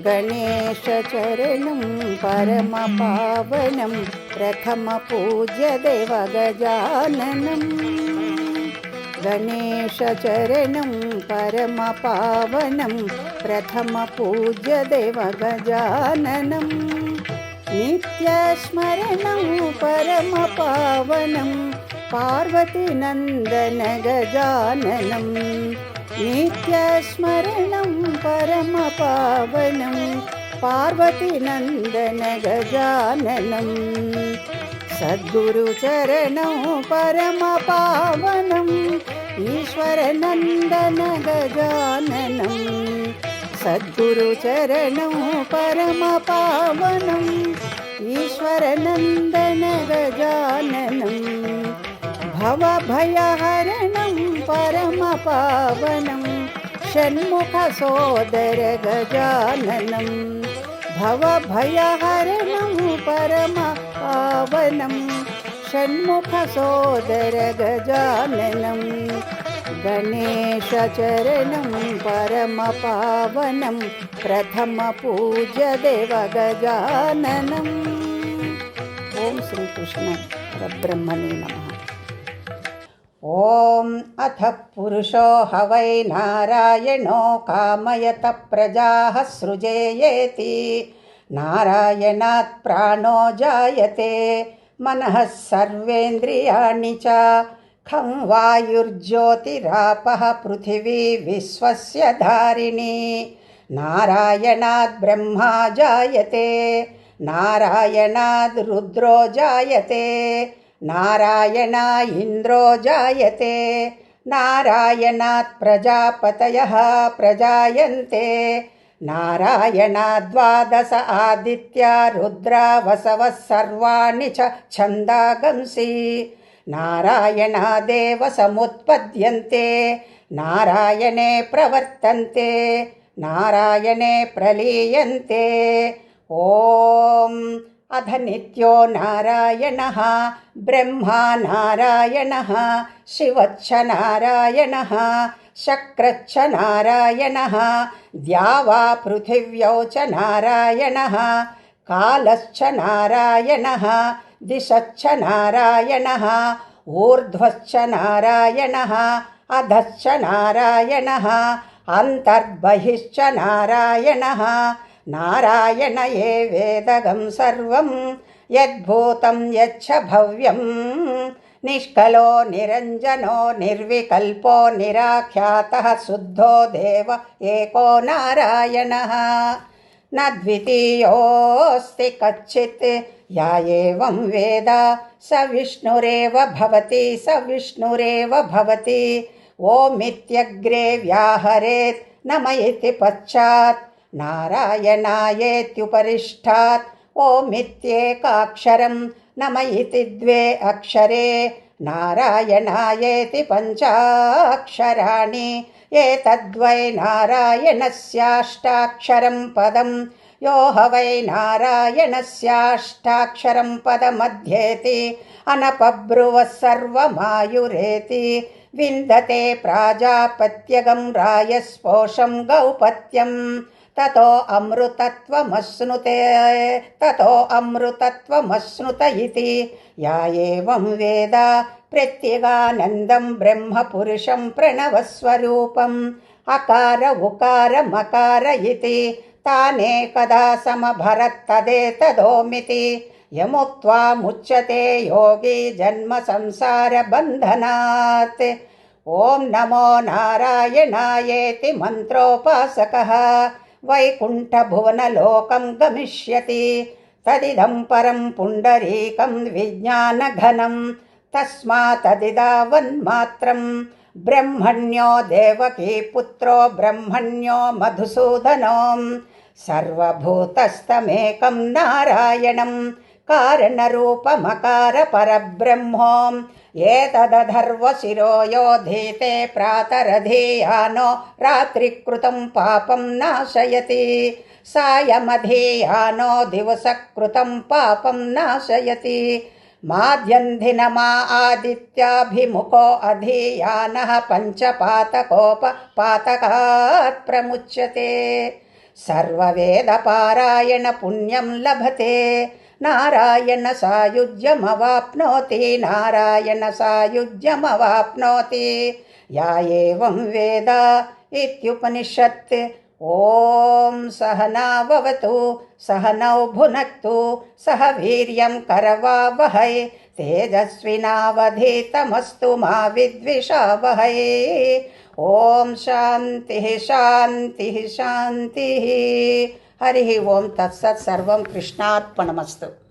गणेशचरणं परमपावनं प्रथमपूज्यदेवगजाननं गणेशचरणं परमपावनं प्रथमपूज्यदेवगजाननं नित्यस्मरणं परमपावनं पार्वतीनन्दन गजाननं नित्यस्मरणं परमपावनं पार्वतीनन्दन गजाननं सद्गुरुचरणं परमपावनं ईश्वरनन्दन गजाननं सद्गुरुचरणं परमपावनं ईश्वरनन्दन गजाननं भवभयहरणं परमपावनं षण्मुखसोदर गजाननं भवभयहरणं परमपावनं षण्मुखसोदर गजाननं गणेशचरणं परमपावनं प्रथमपूज्यदेवगजाननम्। ओम श्रीकृष्ण परब्रह्मणे नमः। ॐ अथ पुरुषो ह वै नारायणो कामयतः प्रजाः सृजेयेति नारायणात् प्राणो जायते मनः सर्वेन्द्रियाणि च खं वायुर्ज्योतिरापः पृथिवी विश्वस्य धारिणी नारायणात् ब्रह्मा जायते नारायणाद् रुद्रो जायते नारायणा इन्द्रो जायते नारायणात् प्रजापतयः प्रजायन्ते नारायणात् द्वादश आदित्या रुद्रा वसवः सर्वाणि च छन्दागंसि नारायणादेव समुत्पद्यन्ते नारायणे प्रवर्तन्ते नारायणे प्रलीयन्ते। ॐ अध नित्यो नारायणः ब्रह्मा नारायणः शिवच्च नारायणः शक्रच्च नारायणः द्यावा पृथिव्यौ च नारायणः कालश्च नारायणः दिशश्च नारायणः ऊर्ध्वश्च नारायणः अधश्च नारायणः अन्तर्बहिश्च नारायणः नारायण एवेदगं सर्वं यद्भूतं यच्च भव्यं निष्कलो निरञ्जनो निर्विकल्पो निराख्यातः शुद्धो देव एको नारायणः न द्वितीयोऽस्ति कच्चित् या एवं वेद स विष्णुरेव भवति स विष्णुरेव भवति ओमित्यग्रे व्याहरेत् नम इति पश्चात् नारायणायेत्युपरिष्ठात् ओमित्येकाक्षरं नम इति द्वे अक्षरे नारायणायेति पञ्चाक्षराणि एतद्वै नारायणस्याष्टाक्षरं पदं यो ह वै नारायणस्याष्टाक्षरं पदमध्येति अनपब्रुवः सर्वमायुरेति विन्दते प्राजापत्यगं रायस्पोषं गौपत्यं ततो अमृतत्वमश्नुत इति या एवं वेद प्रत्यगानन्दं ब्रह्मपुरुषं प्रणवस्वरूपम् अकार उकार मकार इति तानेकदा समभरत्तदेतदोमिति यमुक्त्वा मुच्यते योगी जन्म संसार बन्धनात्। ॐ नमो नारायणायेति मन्त्रोपासकः वैकुण्ठभुवनलोकं गमिष्यति तदिदं परं पुण्डरीकं विज्ञानघनं तस्मात्तदिदावन्मात्रं ब्रह्मण्यो देवकी पुत्रो ब्रह्मण्यो मधुसूदनो सर्वभूतस्थमेकं नारायणं कारणरूपमकार परब्रह्मों एतदधर्वशिरो योधीते प्रातरधीयानो रात्रिकृतं पापं नाशयति सायमधीयानो दिवसकृतं पापं नाशयति माध्यन्धिनमा आदित्याभिमुखो अधीयानः पञ्चपातकोपपातकात् प्रमुच्यते सर्ववेदपारायण पुण्यं लभते नारायण सायुज्यमवाप्नोति नारायण सायुज्यमवाप्नोति या एवं वेद इत्युपनिषत्। ॐ सहना भवतु सहनौ भुनक्तु सह वीर्यं करवावहै तेजस्विनावधीतमस्तु मा विद्विषावहै। ॐ शान्तिः शान्तिः शान्तिः। हरिः ओं तत्सत्। सर्वं कृष्णार्पणमस्तु।